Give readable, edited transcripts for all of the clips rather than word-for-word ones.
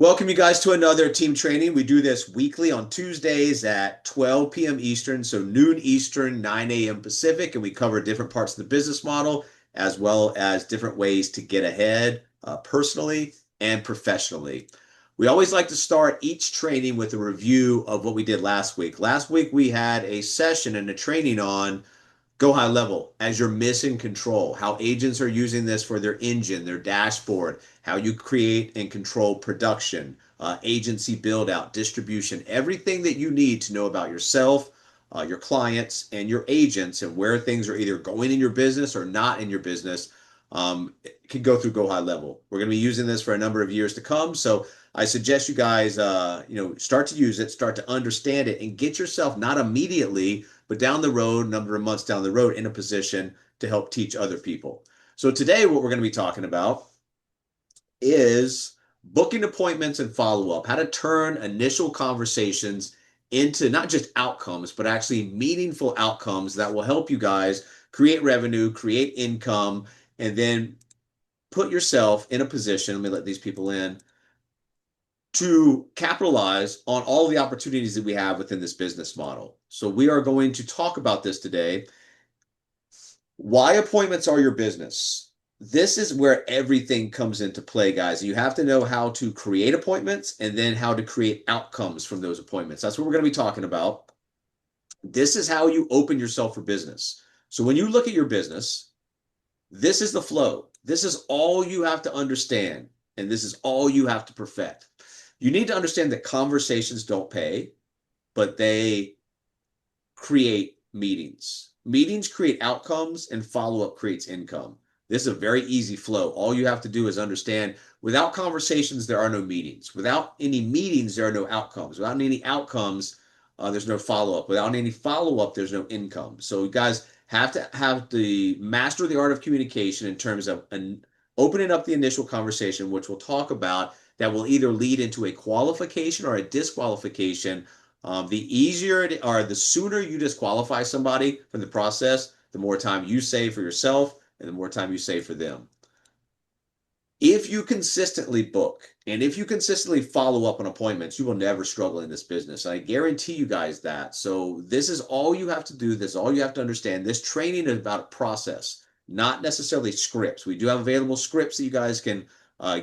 Welcome you guys to another team training. We do this weekly on Tuesdays at 12 p.m. Eastern, so noon Eastern, 9 a.m. Pacific, and we cover different parts of the business model as well as different ways to get ahead personally and professionally. We always like to start each training with a review of what we did last week. Last week we had a session and a training on go high level as you're missing control, how agents are using this for their engine, their dashboard, how you create and control production, agency build out, distribution, everything that you need to know about yourself, your clients, and your agents, and where things are either going in your business or not in your business. It can go through go high level. We're going to be using this for a number of years to come. So I suggest you guys, start to use it, start to understand it, and get yourself not immediately, but down the road, a number of months down the road, in a position to help teach other people. So today, what we're going to be talking about is booking appointments and follow up, how to turn initial conversations into not just outcomes, but actually meaningful outcomes that will help you guys create revenue, create income, and then put yourself in a position. Let me let these people in to capitalize on all the opportunities that we have within this business model. So we are going to talk about this today. Why appointments are your business. This is where everything comes into play, guys. You have to know how to create appointments and then how to create outcomes from those appointments. That's what we're going to be talking about. This is how you open yourself for business. So when you look at your business, this is the flow. This is all you have to understand, and this is all you have to perfect. You need to understand that conversations don't pay, but they create meetings. Meetings create outcomes, and follow-up creates income. This is a very easy flow. All you have to do is understand without conversations, there are no meetings. Without any meetings, there are no outcomes. Without any outcomes, there's no follow-up. Without any follow-up, there's no income. So you guys have to have the master the art of communication in terms of opening up the initial conversation, which we'll talk about, that will either lead into a qualification or a disqualification. The easier it, or the sooner you disqualify somebody from the process, the more time you save for yourself and the more time you save for them. If you consistently book and if you consistently follow up on appointments, you will never struggle in this business. I guarantee you guys that. So this is all you have to do. This is all you have to understand. This training is about a process, not necessarily scripts. We do have available scripts that you guys can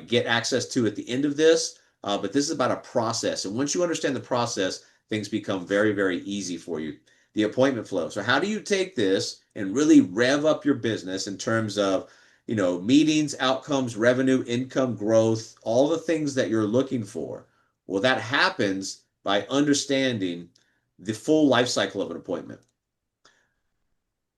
get access to at the end of this, but this is about a process. And once you understand the process, things become very, very easy for you. The appointment flow. So how do you take this and really rev up your business in terms of meetings, outcomes, revenue, income, growth, all the things that you're looking for? Well, that happens by understanding the full life cycle of an appointment.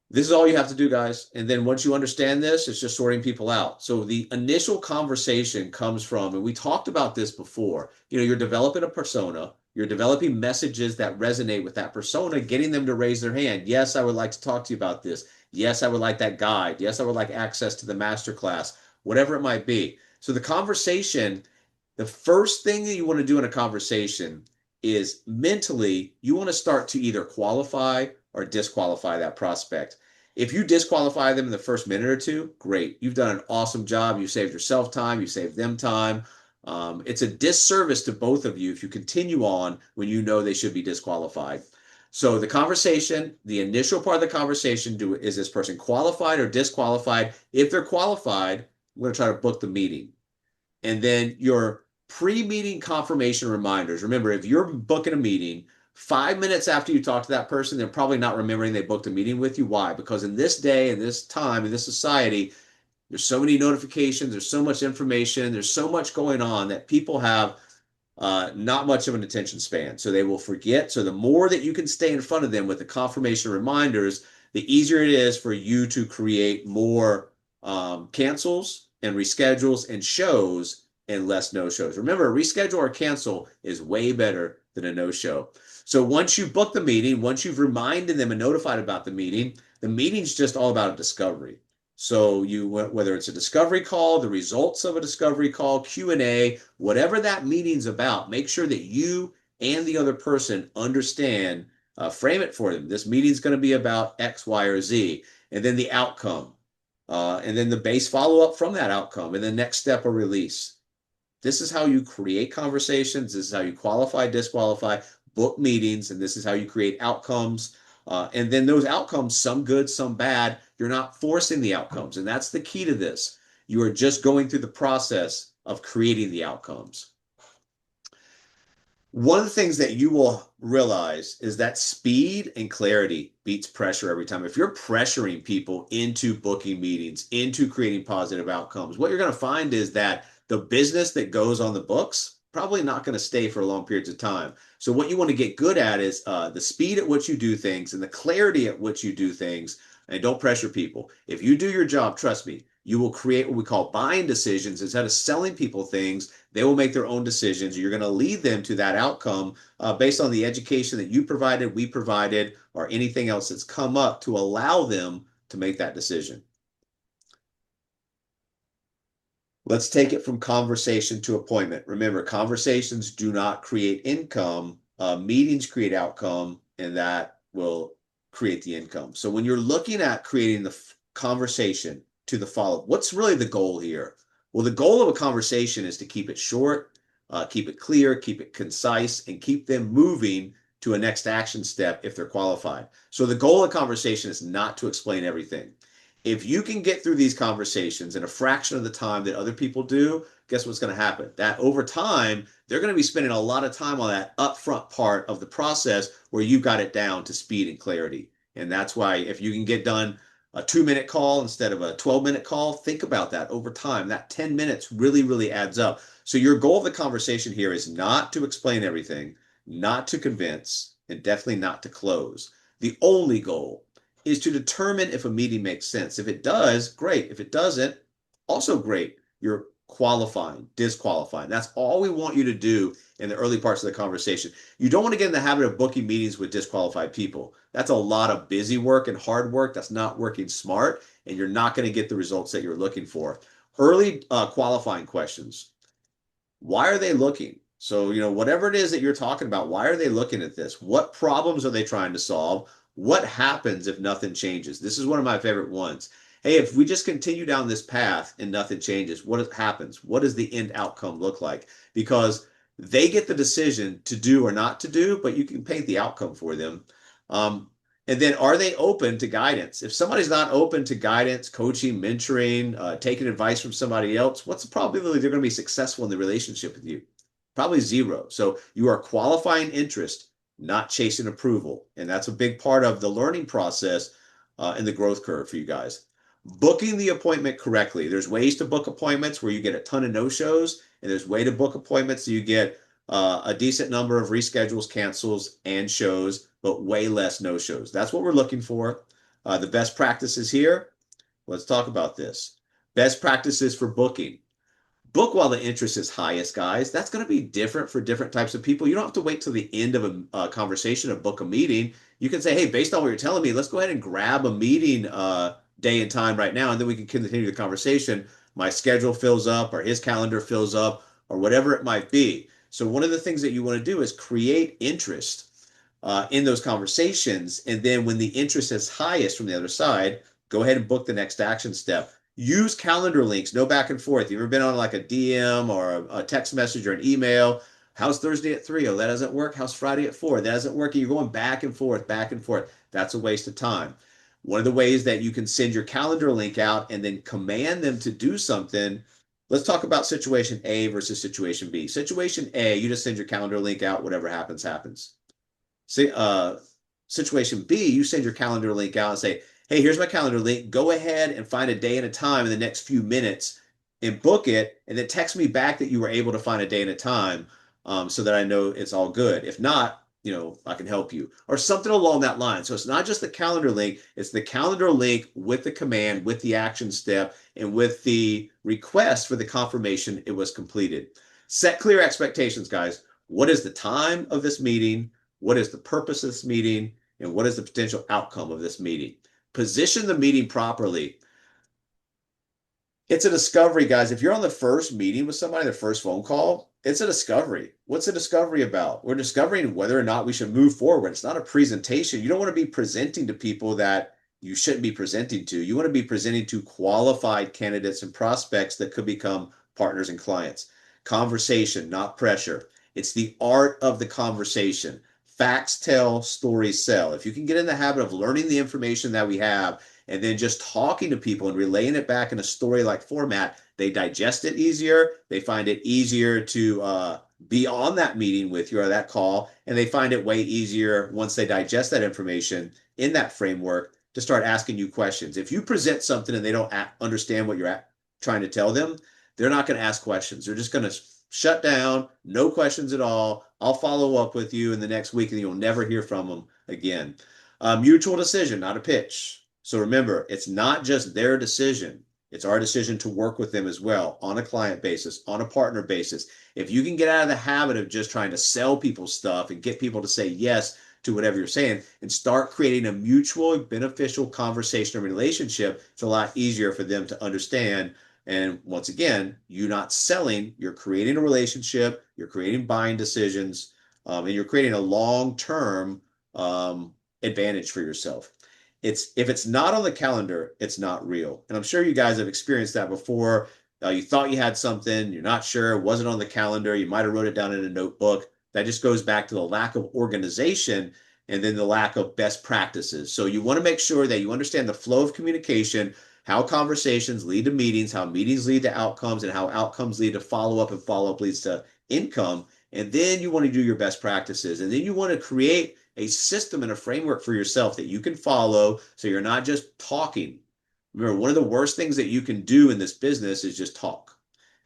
This is all you have to do, guys. And then once you understand this, it's just sorting people out. So the initial conversation comes from, and we talked about this before, you're developing a persona, you're developing messages that resonate with that persona, getting them to raise their hand. Yes, I would like to talk to you about this. Yes, I would like that guide. Yes, I would like access to the masterclass, whatever it might be. So the conversation, the first thing that you want to do in a conversation is mentally, you want to start to either qualify or disqualify that prospect. If you disqualify them in the first minute or two, great. You've done an awesome job. You saved yourself time. You saved them time. It's a disservice to both of you if you continue on when you know they should be disqualified. So the conversation, the initial part of the conversation, is this person qualified or disqualified? If they're qualified, we're going to try to book the meeting. And then your pre-meeting confirmation reminders. Remember, if you're booking a meeting, 5 minutes after you talk to that person, they're probably not remembering they booked a meeting with you. Why? Because in this day, in this time, in this society, there's so many notifications, there's so much information, there's so much going on that people have not much of an attention span. So they will forget. So the more that you can stay in front of them with the confirmation reminders, the easier it is for you to create more cancels and reschedules and shows and less no-shows. Remember, reschedule or cancel is way better than a no-show. So once you book the meeting, once you've reminded them and notified about the meeting's just all about a discovery. So whether it's a discovery call, the results of a discovery call, Q&A, whatever that meeting's about, make sure that you and the other person understand, frame it for them. This meeting's going to be about X, Y, or Z, and then the outcome, and then the base follow-up from that outcome, and the next step of release. This is how you create conversations. This is how you qualify, disqualify, book meetings, and this is how you create outcomes. And then those outcomes, some good, some bad, you're not forcing the outcomes. And that's the key to this. You are just going through the process of creating the outcomes. One of the things that you will realize is that speed and clarity beats pressure every time. If you're pressuring people into booking meetings, into creating positive outcomes, what you're going to find is that the business that goes on the books probably not going to stay for long periods of time. So what you want to get good at is the speed at which you do things and the clarity at which you do things, and don't pressure people. If you do your job, trust me, you will create what we call buying decisions. Instead of selling people things, they will make their own decisions. You're going to lead them to that outcome based on the education that you provided, we provided, or anything else that's come up to allow them to make that decision. Let's take it from conversation to appointment. Remember, conversations do not create income. Meetings create outcome, and that will create the income. So when you're looking at creating the conversation to the follow-up, what's really the goal here? Well, the goal of a conversation is to keep it short, keep it clear, keep it concise, and keep them moving to a next action step if they're qualified. So the goal of conversation is not to explain everything. If you can get through these conversations in a fraction of the time that other people do, guess what's going to happen? That over time, they're going to be spending a lot of time on that upfront part of the process where you've got it down to speed and clarity. And that's why if you can get done a 2-minute call instead of a 12-minute call, think about that over time. That 10 minutes really, really adds up. So your goal of the conversation here is not to explain everything, not to convince, and definitely not to close. The only goal is to determine if a meeting makes sense. If it does, great. If it doesn't, also great. You're qualifying, disqualifying. That's all we want you to do in the early parts of the conversation. You don't want to get in the habit of booking meetings with disqualified people. That's a lot of busy work and hard work. That's not working smart, and you're not going to get the results that you're looking for. Early qualifying questions. Why are they looking? So, whatever it is that you're talking about, why are they looking at this? What problems are they trying to solve? What happens if nothing changes? This is one of my favorite ones. Hey, if we just continue down this path and nothing changes, what happens? What does the end outcome look like? Because they get the decision to do or not to do, but you can paint the outcome for them. And then are they open to guidance? If somebody's not open to guidance, coaching, mentoring, taking advice from somebody else, what's the probability they're going to be successful in the relationship with you? Probably zero. So you are qualifying interest, not chasing approval. And that's a big part of the learning process and the growth curve for you guys. Booking the appointment correctly. There's ways to book appointments where you get a ton of no-shows, and there's way to book appointments so you get a decent number of reschedules, cancels, and shows, but way less no-shows. That's what we're looking for. The best practices here. Let's talk about this. Best practices for booking. Book while the interest is highest, guys. That's going to be different for different types of people. You don't have to wait till the end of a conversation to book a meeting. You can say, hey, based on what you're telling me, let's go ahead and grab a meeting day and time right now, and then we can continue the conversation. My schedule fills up, or his calendar fills up, or whatever it might be. So one of the things that you want to do is create interest in those conversations. And then when the interest is highest from the other side, go ahead and book the next action step. Use calendar links, no back and forth. You've ever been on like a DM or a text message or an email? How's Thursday at 3? Oh, that doesn't work. How's Friday at 4? That doesn't work. You're going back and forth, back and forth. That's a waste of time. One of the ways that you can send your calendar link out and then command them to do something. Let's talk about situation A versus situation B. Situation A, you just send your calendar link out, whatever happens, happens. See, situation B, you send your calendar link out and say, hey, here's my calendar link. Go ahead and find a day and a time in the next few minutes and book it, and then text me back that you were able to find a day and a time so that I know it's all good. If not, I can help you or something along that line. So it's not just the calendar link, it's the calendar link with the command, with the action step, and with the request for the confirmation it was completed. Set clear expectations, guys. What is the time of this meeting? What is the purpose of this meeting? And what is the potential outcome of this meeting? Position the meeting properly. It's a discovery, guys. If you're on the first meeting with somebody, the first phone call, it's a discovery. What's a discovery about? We're discovering whether or not we should move forward. It's not a presentation. You don't want to be presenting to people that you shouldn't be presenting to. You want to be presenting to qualified candidates and prospects that could become partners and clients. Conversation, not pressure. It's the art of the conversation. Facts tell, stories sell. If you can get in the habit of learning the information that we have and then just talking to people and relaying it back in a story-like format, they digest it easier. They find it easier to be on that meeting with you or that call, and they find it way easier once they digest that information in that framework to start asking you questions. If you present something and they don't understand what you're trying to tell them, they're not going to ask questions. They're just going to shut down, no questions at all. I'll follow up with you in the next week and you'll never hear from them again. Mutual decision, not a pitch. So remember, it's not just their decision. It's our decision to work with them as well on a client basis, on a partner basis. If you can get out of the habit of just trying to sell people stuff and get people to say yes to whatever you're saying and start creating a mutually beneficial conversation or relationship, it's a lot easier for them to understand. And once again, you're not selling, you're creating a relationship, you're creating buying decisions, and you're creating a long-term advantage for yourself. If it's not on the calendar, it's not real. And I'm sure you guys have experienced that before. You thought you had something, you're not sure, it wasn't on the calendar, you might have wrote it down in a notebook. That just goes back to the lack of organization and then the lack of best practices. So you want to make sure that you understand the flow of communication, how conversations lead to meetings, how meetings lead to outcomes, and how outcomes lead to follow-up, and follow-up leads to income. And then you want to do your best practices. And then you want to create a system and a framework for yourself that you can follow so you're not just talking. Remember, one of the worst things that you can do in this business is just talk.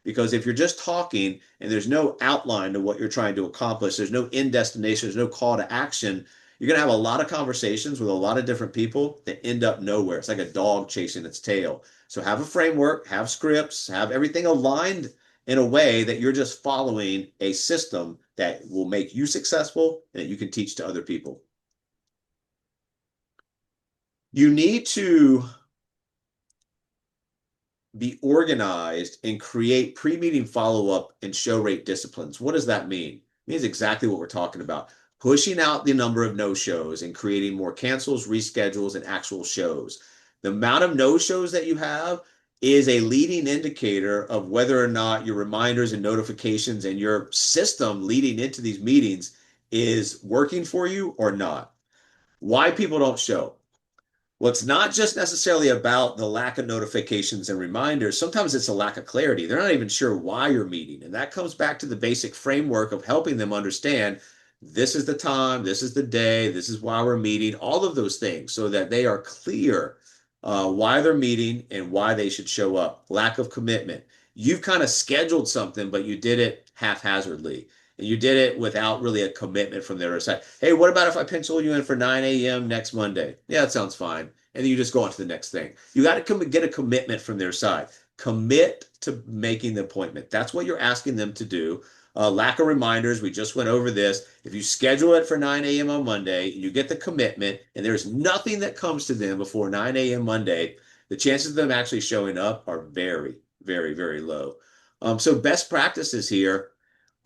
Because if you're just talking and there's no outline to what you're trying to accomplish, there's no end destination, there's no call to action, you're going to have a lot of conversations with a lot of different people that end up nowhere. It's like a dog chasing its tail. So have a framework, have scripts, have everything aligned in a way that you're just following a system that will make you successful and that you can teach to other people. You need to be organized and create pre-meeting follow-up and show rate disciplines. What does that mean? It means exactly what we're talking about. Pushing out the number of no-shows and creating more cancels, reschedules, and actual shows. The amount of no-shows that you have is a leading indicator of whether or not your reminders and notifications and your system leading into these meetings is working for you or not. Why people don't show. Well, it's not just necessarily about the lack of notifications and reminders. Sometimes it's a lack of clarity. They're not even sure why you're meeting. And that comes back to the basic framework of helping them understand this is the time, this is the day, this is why we're meeting, all of those things so that they are clear why they're meeting and why they should show up. Lack of commitment. You've kind of scheduled something, but you did it haphazardly. And you did it without really a commitment from their side. Hey, what about if I pencil you in for 9 a.m. next Monday? Yeah, that sounds fine. And then you just go on to the next thing. You got to get a commitment from their side. Commit to making the appointment. That's what you're asking them to do. Lack of reminders. We just went over this. If you schedule it for 9 a.m. on Monday, and you get the commitment, and there's nothing that comes to them before 9 a.m. Monday, the chances of them actually showing up are very, very, very low. So best practices here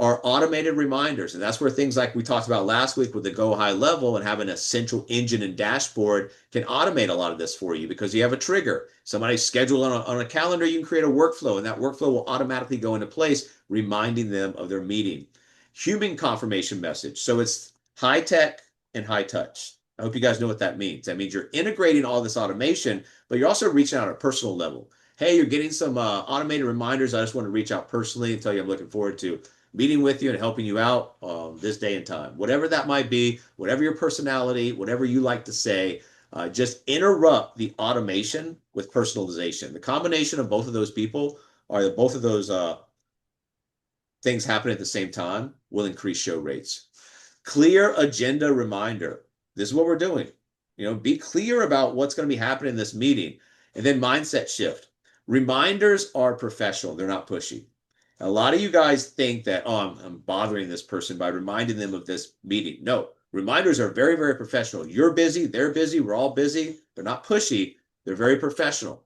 are automated reminders. And that's where things like we talked about last week with the Go High Level and having a central engine and dashboard can automate a lot of this for you because you have a trigger. Somebody's scheduled on a calendar, you can create a workflow, and that workflow will automatically go into place, reminding them of their meeting. Human confirmation message. So it's high tech and high touch. I hope you guys know what that means. That means you're integrating all this automation, but you're also reaching out at a personal level. Hey, you're getting some automated reminders. I just want to reach out personally and tell you I'm looking forward to meeting with you and helping you out this day and time. Whatever that might be, whatever your personality, whatever you like to say, just interrupt the automation with personalization. The combination of both of those people or both of those things happening at the same time will increase show rates. Clear agenda reminder. This is what we're doing. Be clear about what's going to be happening in this meeting. And then mindset shift. Reminders are professional. They're not pushy. A lot of you guys think that, oh, I'm bothering this person by reminding them of this meeting. No, reminders are very, very professional. You're busy, they're busy, we're all busy. They're not pushy, they're very professional.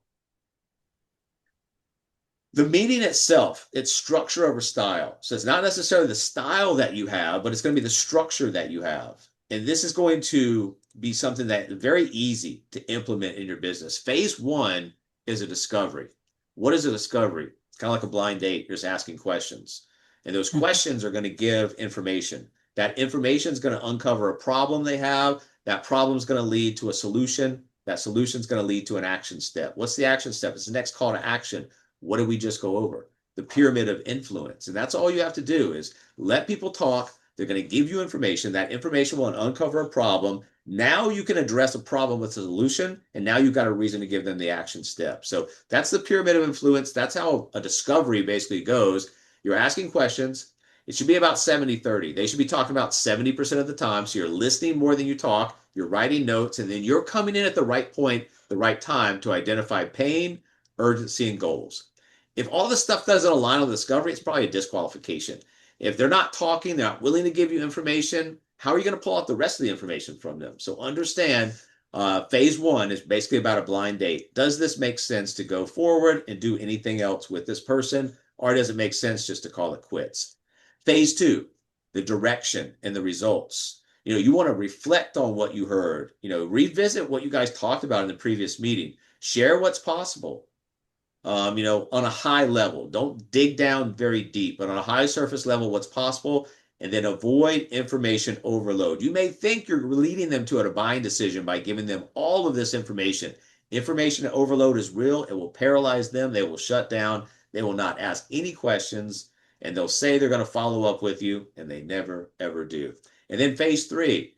The meeting itself, it's structure over style. So it's not necessarily the style that you have, but it's going to be the structure that you have. And this is going to be something that is very easy to implement in your business. Phase one is a discovery. What is a discovery? It's kind of like a blind date. You're just asking questions. And those Mhm. questions are going to give information. That information is going to uncover a problem they have. That problem is going to lead to a solution. That solution is going to lead to an action step. What's the action step? It's the next call to action. What did we just go over? The pyramid of influence. And that's all you have to do is let people talk. They're going to give you information. That information will uncover a problem. Now you can address a problem with a solution, and now you've got a reason to give them the action step. So that's the pyramid of influence. That's how a discovery basically goes. You're asking questions. It should be about 70-30. They should be talking about 70% of the time. So you're listening more than you talk. You're writing notes, and then you're coming in at the right point, the right time to identify pain, urgency, and goals. If all this stuff doesn't align with discovery, it's probably a disqualification. If they're not talking, they're not willing to give you information, how are you going to pull out the rest of the information from them? So understand phase one is basically about a blind date. Does this make sense to go forward and do anything else with this person? Or does it make sense just to call it quits? Phase two, the direction and the results. You want to reflect on what you heard, revisit what you guys talked about in the previous meeting, share what's possible, on a high level. Don't dig down very deep, but on a high surface level, what's possible, and then avoid information overload. You may think you're leading them to a buying decision by giving them all of this information. Information overload is real. It will paralyze them. They will shut down. They will not ask any questions, and they'll say they're going to follow up with you, and they never, ever do. And then phase three,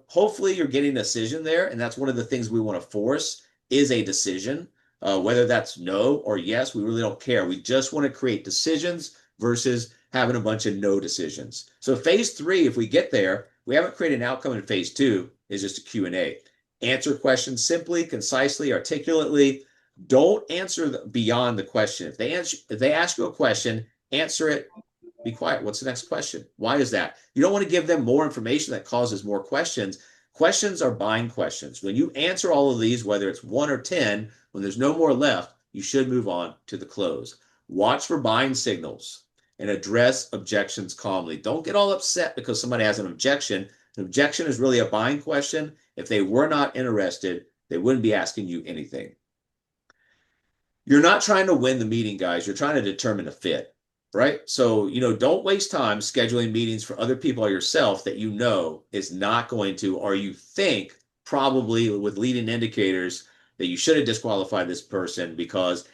hopefully you're getting a decision there, and that's one of the things we want to force is a decision. Whether that's no or yes, we really don't care. We just want to create decisions versus having a bunch of no decisions. So phase three, if we get there, we haven't created an outcome in phase two, is just a Q&A. Answer questions simply, concisely, articulately. Don't answer beyond the question. If they ask you a question, answer it. Be quiet. What's the next question? Why is that? You don't want to give them more information that causes more questions. Questions are buying questions. When you answer all of these, whether it's 1 or 10, when there's no more left, you should move on to the close. Watch for buying signals and address objections calmly. Don't get all upset because somebody has an objection. An objection is really a buying question. If they were not interested, they wouldn't be asking you anything. You're not trying to win the meeting, guys. You're trying to determine a fit, right? So, don't waste time scheduling meetings for other people or yourself that is not going to, or you think probably with leading indicators that you should have disqualified this person because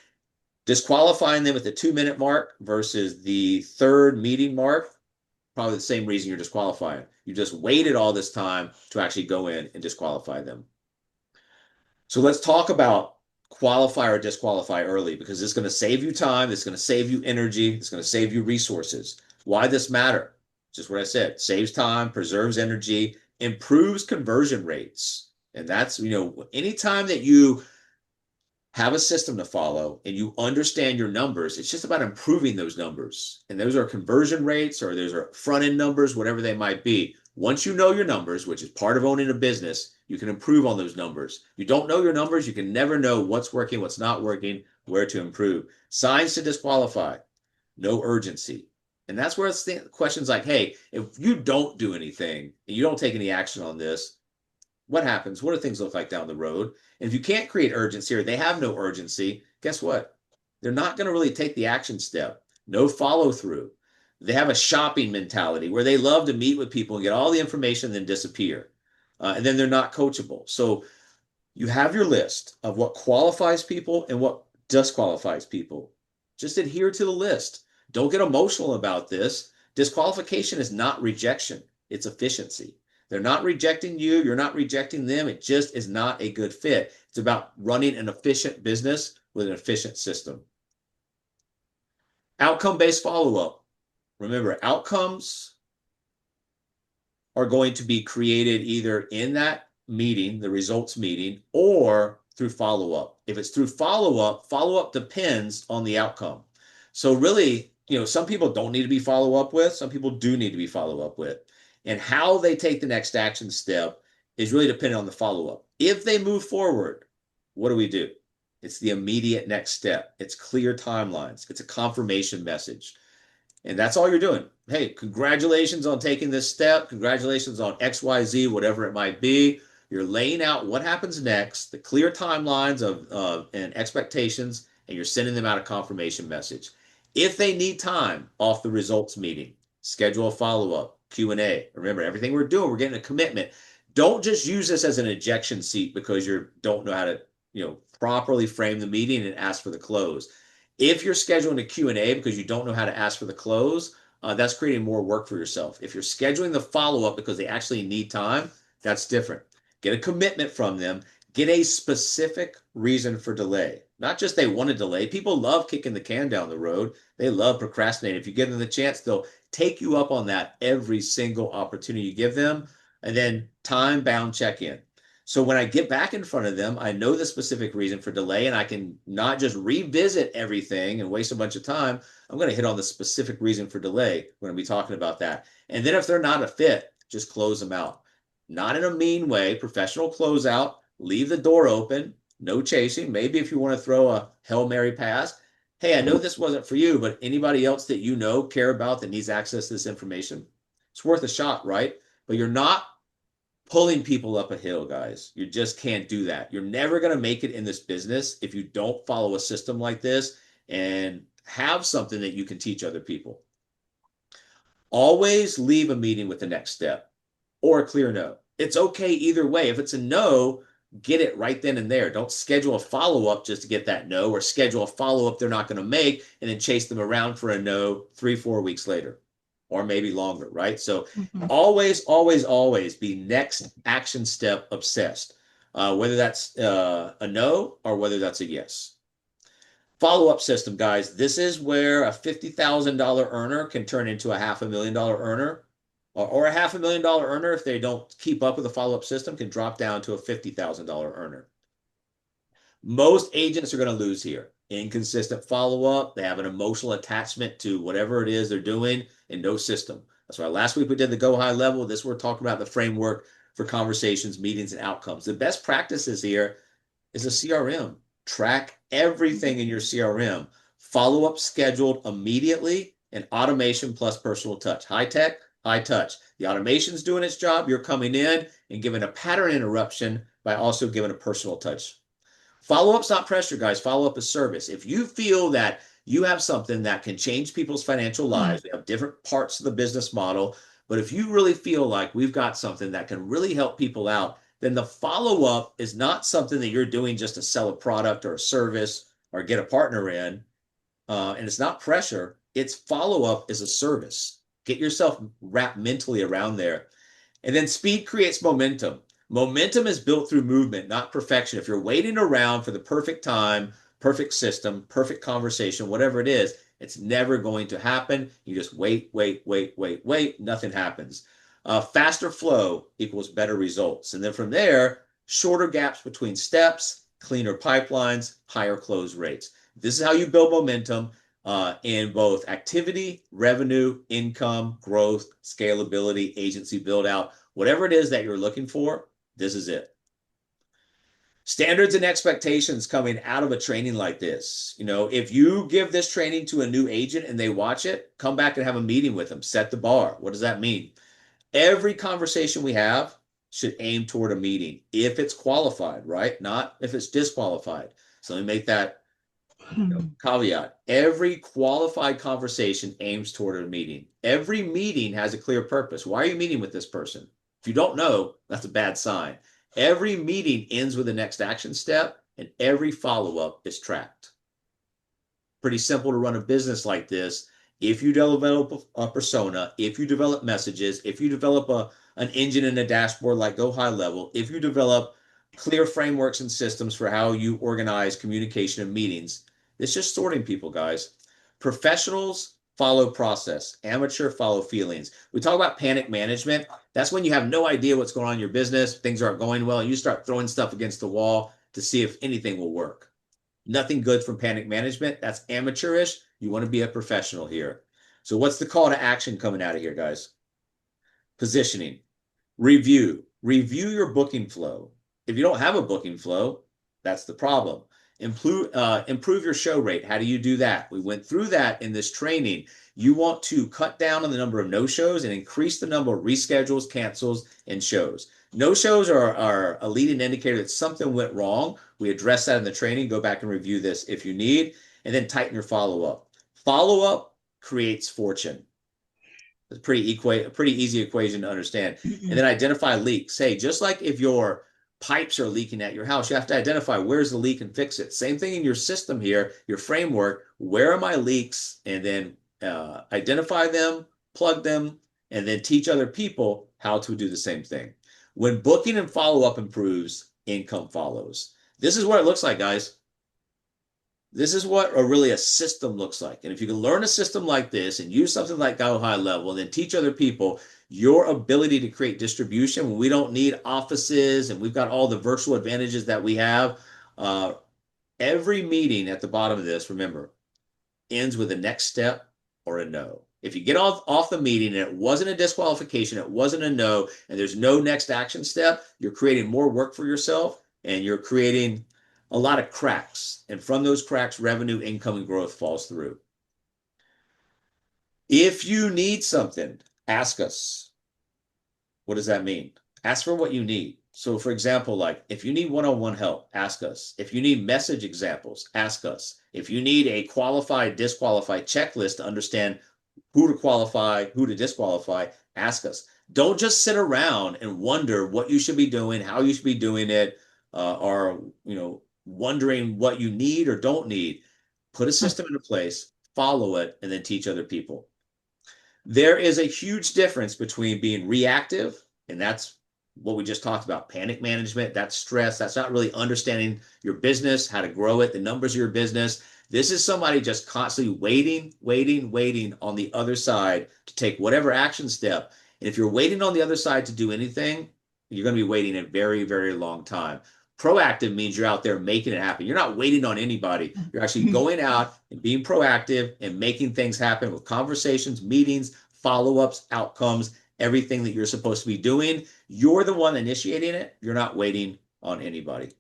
disqualifying them at the 2 minute mark versus the third meeting mark, probably the same reason you're disqualifying. You just waited all this time to actually go in and disqualify them. So let's talk about qualify or disqualify early because it's going to save you time, it's going to save you energy, it's going to save you resources. Why this matter? Just what I said, saves time, preserves energy, improves conversion rates. And that's, anytime that you have a system to follow and you understand your numbers, it's just about improving those numbers. And those are conversion rates or those are front end numbers, whatever they might be. Once you know your numbers, which is part of owning a business, you can improve on those numbers. You don't know your numbers, you can never know what's working, what's not working, where to improve. Signs to disqualify, no urgency. And that's where it's questions like, hey, if you don't do anything and you don't take any action on this, what happens? What do things look like down the road? And if you can't create urgency or they have no urgency, guess what? They're not going to really take the action step. No follow through. They have a shopping mentality where they love to meet with people and get all the information and then disappear. And then they're not coachable. So you have your list of what qualifies people and what disqualifies people. Just adhere to the list. Don't get emotional about this. Disqualification is not rejection, it's efficiency. They're not rejecting you, you're not rejecting them. It just is not a good fit. It's about running an efficient business with an efficient system. Outcome based follow up. Remember, outcomes are going to be created either in that meeting, the results meeting, or through follow up. If it's through follow up depends on the outcome. So, really, some people don't need to be follow up with, some people do need to be follow up with. And how they take the next action step is really dependent on the follow up. If they move forward, what do we do? It's the immediate next step. It's clear timelines. It's a confirmation message. And that's all you're doing. Hey, congratulations on taking this step. Congratulations on XYZ, whatever it might be. You're laying out what happens next, the clear timelines of and expectations, and you're sending them out a confirmation message. If they need time off the results meeting, schedule a follow-up, Q&A. Remember, everything we're doing, we're getting a commitment. Don't just use this as an ejection seat because you don't know how to, properly frame the meeting and ask for the close. If you're scheduling a Q&A because you don't know how to ask for the close, that's creating more work for yourself. If you're scheduling the follow-up because they actually need time, that's different. Get a commitment from them. Get a specific reason for delay. Not just they want to delay. People love kicking the can down the road. They love procrastinating. If you give them the chance, they'll take you up on that every single opportunity you give them. And then time bound check in. So when I get back in front of them, I know the specific reason for delay and I can not just revisit everything and waste a bunch of time. I'm going to hit on the specific reason for delay. We're going to be talking about that. And then if they're not a fit, just close them out. Not in a mean way, professional closeout, leave the door open, no chasing. Maybe if you want to throw a Hail Mary pass, hey, I know this wasn't for you, but anybody else that you know, care about that needs access to this information, it's worth a shot, right? But you're not pulling people up a hill, guys. You just can't do that. You're never going to make it in this business if you don't follow a system like this and have something that you can teach other people. Always leave a meeting with the next step or a clear no. It's okay either way. If it's a no, get it right then and there. Don't schedule a follow up just to get that no, or schedule a follow up they're not going to make and then chase them around for a no 3-4 weeks later, or maybe longer, right? So always, always, always be next action step obsessed, whether that's a no or whether that's a yes. Follow-up system, guys. This is where a $50,000 earner can turn into a $500,000 earner, or a $500,000 earner, if they don't keep up with the follow-up system, can drop down to a $50,000 earner. Most agents are going to lose here. Inconsistent follow-up. They have an emotional attachment to whatever it is they're doing and no system. That's why last week we did the go high level. This we're talking about the framework for conversations, meetings, and outcomes. The best practices here is a CRM. Track everything in your CRM. Follow-up scheduled immediately, and automation plus personal touch. High tech, high touch. The automation's doing its job. You're coming in and giving a pattern interruption by also giving a personal touch. Follow-up's not pressure, guys. Follow-up is service. If you feel that you have something that can change people's financial lives, we have different parts of the business model, but if you really feel like we've got something that can really help people out, then the follow-up is not something that you're doing just to sell a product or a service or get a partner in. And it's not pressure. It's follow-up is a service. Get yourself wrapped mentally around there. And then speed creates momentum. Momentum is built through movement, not perfection. If you're waiting around for the perfect time, perfect system, perfect conversation, whatever it is, it's never going to happen. You just wait, wait, wait, wait, wait. Nothing happens. Faster flow equals better results. And then from there, shorter gaps between steps, cleaner pipelines, higher close rates. This is how you build momentum in both activity, revenue, income, growth, scalability, agency build out, whatever it is that you're looking for, this is it. Standards and expectations coming out of a training like this. If you give this training to a new agent and they watch it, come back and have a meeting with them. Set the bar. What does that mean? Every conversation we have should aim toward a meeting if it's qualified, right? Not if it's disqualified. So let me make that caveat. Every qualified conversation aims toward a meeting. Every meeting has a clear purpose. Why are you meeting with this person? If you don't know, that's a bad sign. Every meeting ends with the next action step, and every follow-up is tracked. Pretty simple to run a business like this. If you develop a persona, if you develop messages, if you develop an engine and a dashboard like Go High Level, if you develop clear frameworks and systems for how you organize communication and meetings, it's just sorting people, guys. Professionals follow process. Amateur follow feelings. We talk about panic management. That's when you have no idea what's going on in your business. Things aren't going well, and you start throwing stuff against the wall to see if anything will work. Nothing good from panic management. That's amateurish. You want to be a professional here. So what's the call to action coming out of here, guys? Positioning. Review. Review your booking flow. If you don't have a booking flow, that's the problem. Improve your show rate. How do you do that? We went through that in this training. You want to cut down on the number of no-shows and increase the number of reschedules, cancels, and shows. No-shows are a leading indicator that something went wrong. We address that in the training. Go back and review this if you need. And then tighten your follow-up. Follow up creates fortune. It's a pretty easy equation to understand. And then identify leaks. Hey, just like if your pipes are leaking at your house, you have to identify where's the leak and fix it. Same thing in your system here, your framework. Where are my leaks? And then identify them, plug them, and then teach other people how to do the same thing. When booking and follow up improves, income follows. This is what it looks like, guys. This is what really a system looks like. And if you can learn a system like this and use something like Go High Level and then teach other people, your ability to create distribution when we don't need offices and we've got all the virtual advantages that we have. Uh, every meeting at the bottom of this, remember, ends with a next step or a no. If you get off the meeting and it wasn't a disqualification, it wasn't a no, and there's no next action step, you're creating more work for yourself and you're creating a lot of cracks. And from those cracks, revenue, income, and growth falls through. If you need something, ask us. What does that mean? Ask for what you need. So, for example, like if you need one-on-one help, ask us. If you need message examples, ask us. If you need a qualify, disqualify checklist to understand who to qualify, who to disqualify, ask us. Don't just sit around and wonder what you should be doing, how you should be doing it, or wondering what you need or don't need. Put a system into place, follow it, and then teach other people. There is a huge difference between being reactive, and that's what we just talked about, panic management, that's stress, that's not really understanding your business, how to grow it, the numbers of your business. This is somebody just constantly waiting on the other side to take whatever action step. And if you're waiting on the other side to do anything, you're going to be waiting a very, very long time. Proactive means you're out there making it happen. You're not waiting on anybody. You're actually going out and being proactive and making things happen with conversations, meetings, follow-ups, outcomes, everything that you're supposed to be doing. You're the one initiating it. You're not waiting on anybody.